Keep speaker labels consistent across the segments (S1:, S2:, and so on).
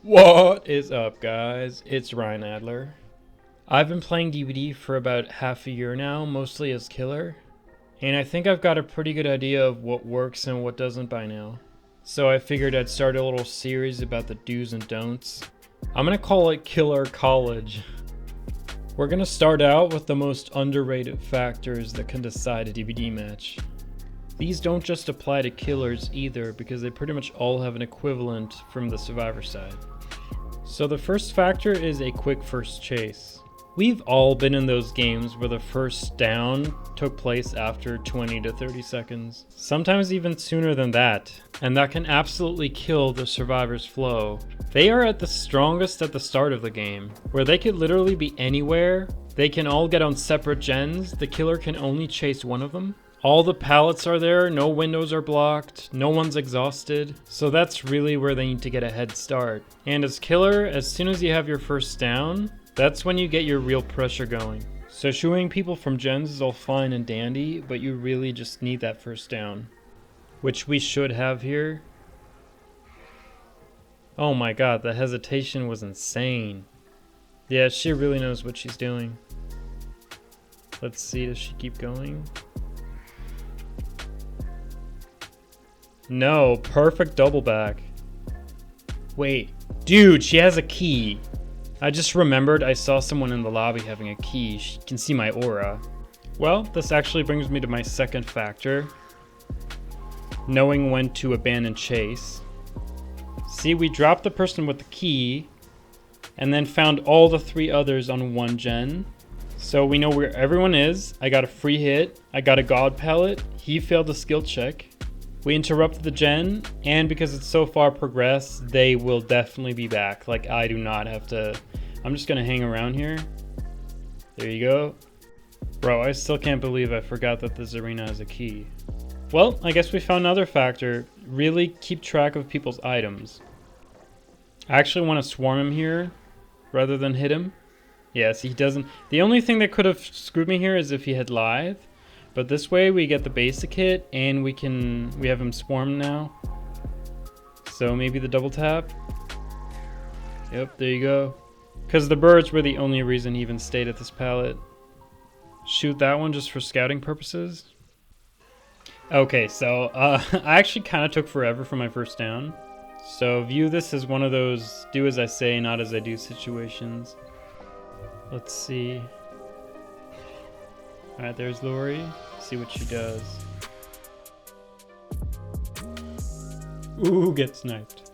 S1: What is up, guys? It's Ryan Adler. I've been playing DBD for about half a year now, mostly as killer, and I think I've got a pretty good idea of what works and what doesn't by now. So I figured I'd start a little series about the do's and don'ts. I'm gonna call it Killer College. We're gonna start out with the most underrated factors that can decide a DBD match. These don't just apply to killers either, because they pretty much all have an equivalent from the survivor side. So the first factor is a quick first chase. We've all been in those games where the first down took place after 20 to 30 seconds, sometimes even sooner than that, and that can absolutely kill the survivor's flow. They are at the strongest at the start of the game, where they could literally be anywhere. They can all get on separate gens, the killer can only chase one of them. All the pallets are there, no windows are blocked, no one's exhausted, so that's really where they need to get a head start. And as killer, as soon as you have your first down, that's when you get your real pressure going. So shooing people from gens is all fine and dandy, but you really just need that first down, which we should have here. Oh my god, the hesitation was insane. Yeah, she really knows what she's doing. Let's see, does she keep going? No, perfect double back. Wait, dude, she has a key. I just remembered I saw someone in the lobby having a key. She can see my aura. Well, this actually brings me to my second factor. Knowing when to abandon chase. See, we dropped the person with the key and then found all the three others on one gen. So we know where everyone is. I got a free hit. I got a god pallet. He failed a skill check. We interrupted the gen, and because it's so far progressed, they will definitely be back. Like, I do not have to... I'm just gonna hang around here. There you go. Bro, I still can't believe I forgot that this arena has a key. Well, I guess we found another factor. Really keep track of people's items. I actually want to swarm him here, rather than hit him. Yes, he doesn't... The only thing that could have screwed me here is if he had live. But this way we get the basic hit and we have him swarm now. So maybe the double tap. Yep, there you go. Because the birds were the only reason he even stayed at this pallet. Shoot that one just for scouting purposes. Okay, so I actually kind of took forever for my first down. So view this as one of those do as I say, not as I do situations. Let's see. Alright, there's Lori. See what she does. Ooh, get sniped.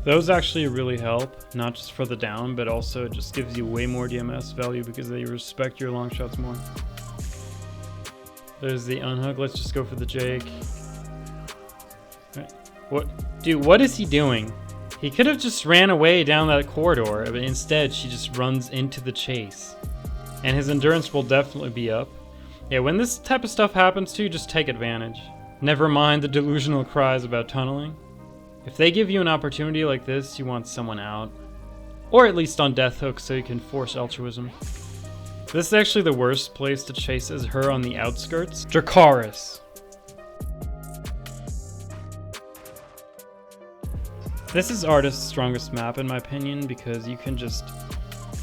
S1: Those actually really help, not just for the down, but also it just gives you way more DMS value because they respect your long shots more. There's the unhook. Let's just go for the Jake. Right. What? Dude, what is he doing? He could have just ran away down that corridor, but instead she just runs into the chase. And his endurance will definitely be up. Yeah, when this type of stuff happens to you, just take advantage. Never mind the delusional cries about tunneling. If they give you an opportunity like this, you want someone out. Or at least on death hook so you can force altruism. This is actually the worst place to chase is her on the outskirts. Dracaris. This is Artist's strongest map in my opinion because you can just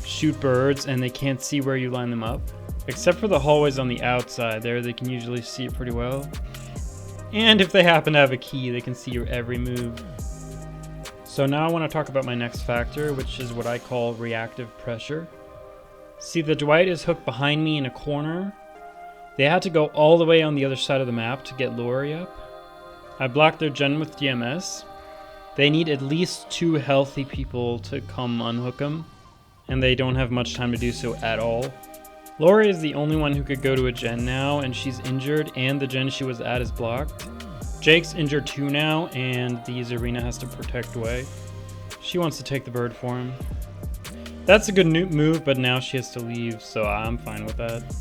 S1: shoot birds and they can't see where you line them up. Except for the hallways on the outside there, they can usually see it pretty well. And if they happen to have a key, they can see your every move. So now I want to talk about my next factor, which is what I call reactive pressure. See, the Dwight is hooked behind me in a corner. They had to go all the way on the other side of the map to get Lori up. I blocked their gen with DMS. They need at least 2 healthy people to come unhook them. And they don't have much time to do so at all. Lori is the only one who could go to a gen now, and she's injured, and the gen she was at is blocked. Jake's injured too now, and the Zarina has to protect away. She wants to take the bird for him. That's a good move, but now she has to leave, so I'm fine with that.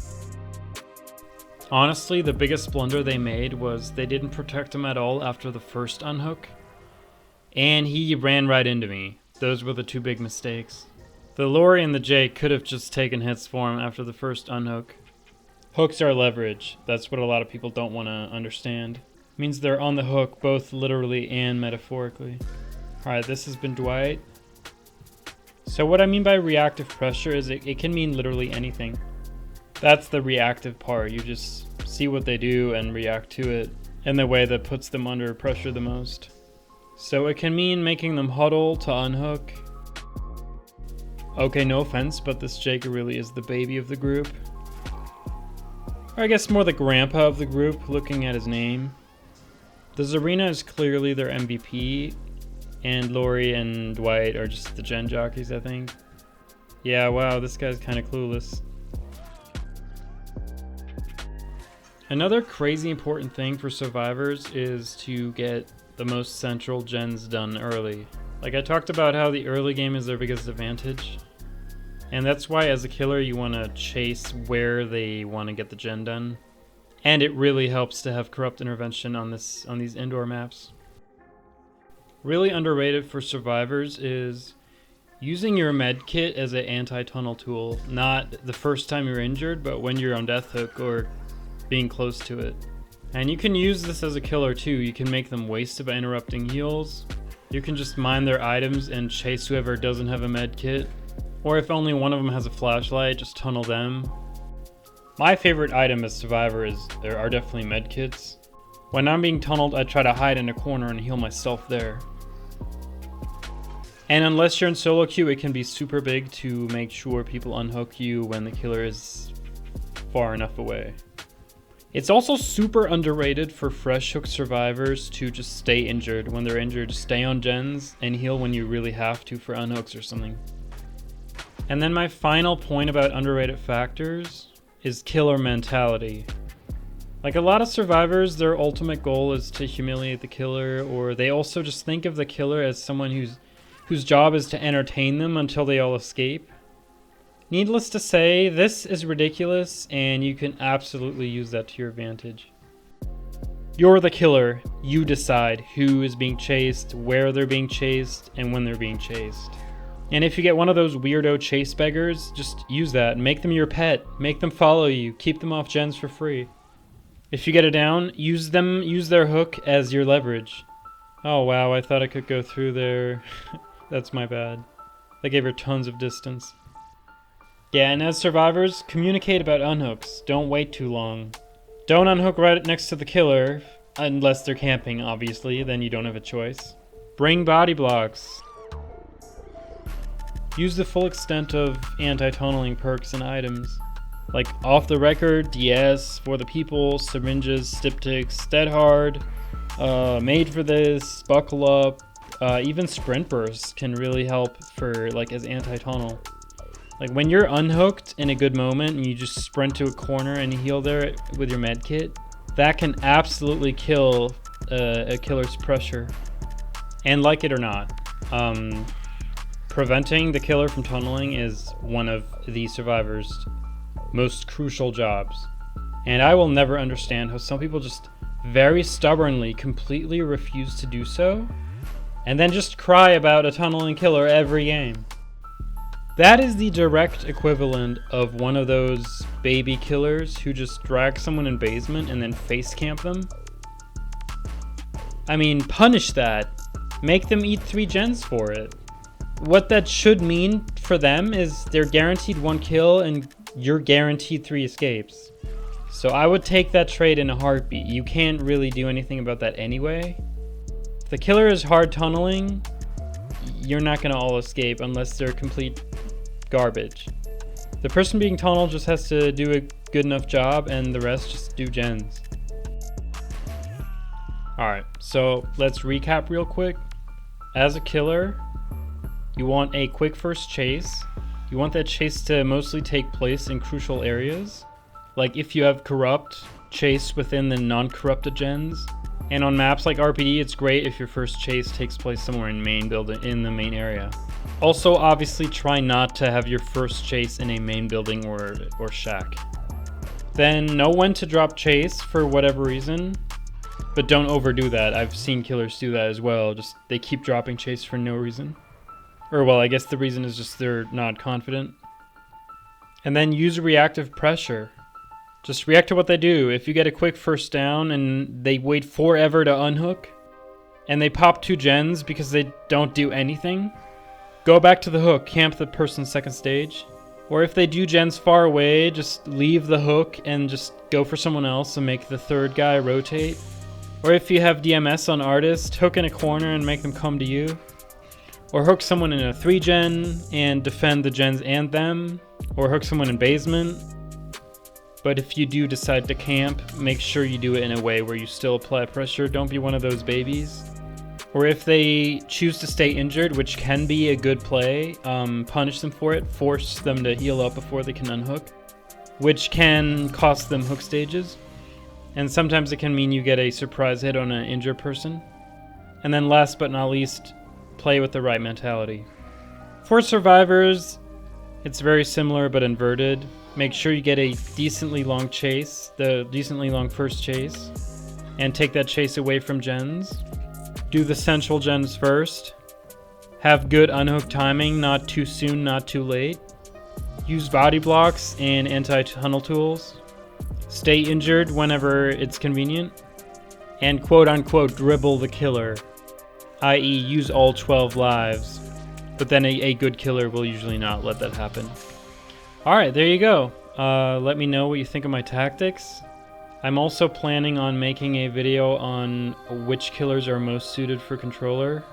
S1: Honestly, the biggest blunder they made was they didn't protect him at all after the first unhook. And he ran right into me. Those were the 2 big mistakes. The Lori and the Jake could have just taken hits for him after the first unhook. Hooks are leverage. That's what a lot of people don't want to understand. It means they're on the hook both literally and metaphorically. Alright, this has been Dwight. So what I mean by reactive pressure is it can mean literally anything. That's the reactive part. You just see what they do and react to it in the way that puts them under pressure the most. So it can mean making them huddle to unhook. Okay, no offense, but this Jaeger really is the baby of the group. Or I guess more the grandpa of the group, looking at his name. The Zarina is clearly their MVP, and Lori and Dwight are just the gen jockeys, I think. Yeah, wow, this guy's kind of clueless. Another crazy important thing for survivors is to get the most central gens done early. Like I talked about how the early game is their biggest advantage. And that's why as a killer you want to chase where they want to get the gen done. And it really helps to have corrupt intervention on these indoor maps. Really underrated for survivors is using your med kit as an anti-tunnel tool. Not the first time you're injured, but when you're on death hook or being close to it. And you can use this as a killer too. You can make them wasted by interrupting heals. You can just mine their items and chase whoever doesn't have a med kit. Or if only one of them has a flashlight, just tunnel them. My favorite item as survivor are definitely med kits. When I'm being tunneled, I try to hide in a corner and heal myself there. And unless you're in solo queue, it can be super big to make sure people unhook you when the killer is far enough away. It's also super underrated for fresh hook survivors to just stay injured. When they're injured, stay on gens and heal when you really have to for unhooks or something. And then my final point about underrated factors is killer mentality. Like a lot of survivors, their ultimate goal is to humiliate the killer, or they also just think of the killer as someone whose job is to entertain them until they all escape. Needless to say, this is ridiculous, and you can absolutely use that to your advantage. You're the killer. You decide who is being chased, where they're being chased, and when they're being chased. And if you get one of those weirdo chase beggars, just use that. Make them your pet. Make them follow you. Keep them off gens for free. If you get it down, use their hook as your leverage. Oh wow, I thought I could go through there. That's my bad. That gave her tons of distance. Yeah, and as survivors, communicate about unhooks. Don't wait too long. Don't unhook right next to the killer, unless they're camping, obviously, then you don't have a choice. Bring body blocks. Use the full extent of anti-tunneling perks and items. Like off the record, DS, for the people, syringes, styptics, dead hard, made for this, buckle up, even sprint bursts can really help for like as anti-tunnel. Like when you're unhooked in a good moment and you just sprint to a corner and heal there with your med kit, that can absolutely kill a killer's pressure. And like it or not, preventing the killer from tunneling is one of the survivors' most crucial jobs. And I will never understand how some people just very stubbornly completely refuse to do so, and then just cry about a tunneling killer every game. That is the direct equivalent of one of those baby killers who just drag someone in basement and then face camp them. I mean, punish that. Make them eat 3 gens for it. What that should mean for them is they're guaranteed 1 kill and you're guaranteed 3 escapes. So I would take that trade in a heartbeat. You can't really do anything about that anyway. If the killer is hard tunneling, you're not going to all escape unless they're complete garbage. The person being tunneled just has to do a good enough job and the rest just do gens. Alright, so let's recap real quick. As a killer, you want a quick first chase. You want that chase to mostly take place in crucial areas. Like if you have corrupt, chase within the non-corrupted gens. And on maps like RPD, it's great if your first chase takes place somewhere in the main area. Also, obviously try not to have your first chase in a main building or shack. Then know when to drop chase for whatever reason, but don't overdo that. I've seen killers do that as well. Just they keep dropping chase for no reason. Or well, I guess the reason is just they're not confident. And then use reactive pressure. Just react to what they do. If you get a quick first down and they wait forever to unhook, and they pop 2 gens because they don't do anything, go back to the hook, camp the person's second stage. Or if they do gens far away, just leave the hook and just go for someone else and make the third guy rotate. Or if you have DMS on artist, hook in a corner and make them come to you. Or hook someone in a 3-gen and defend the gens and them. Or hook someone in basement. But if you do decide to camp, make sure you do it in a way where you still apply pressure. Don't be one of those babies. Or if they choose to stay injured, which can be a good play, punish them for it, force them to heal up before they can unhook, which can cost them hook stages. And sometimes it can mean you get a surprise hit on an injured person. And then last but not least, play with the right mentality. For survivors, it's very similar but inverted. Make sure you get a decently long chase, the decently long first chase, and take that chase away from gens. Do the central gens first. Have good unhook timing, not too soon, not too late. Use body blocks and anti-tunnel tools. Stay injured whenever it's convenient. And quote-unquote dribble the killer, i.e. use all 12 lives. But then a good killer will usually not let that happen. Alright, there you go. Let me know what you think of my tactics. I'm also planning on making a video on which killers are most suited for controller.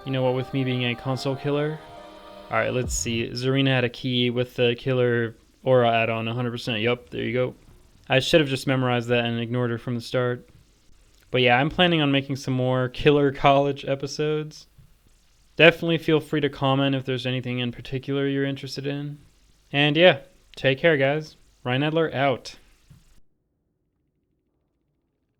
S1: You know what, with me being a console killer. Alright, let's see. Zarina had a key with the killer aura add-on 100%. Yup, there you go. I should have just memorized that and ignored her from the start. But yeah, I'm planning on making some more Killer College episodes. Definitely feel free to comment if there's anything in particular you're interested in. And yeah, take care guys. Ryan Edler out.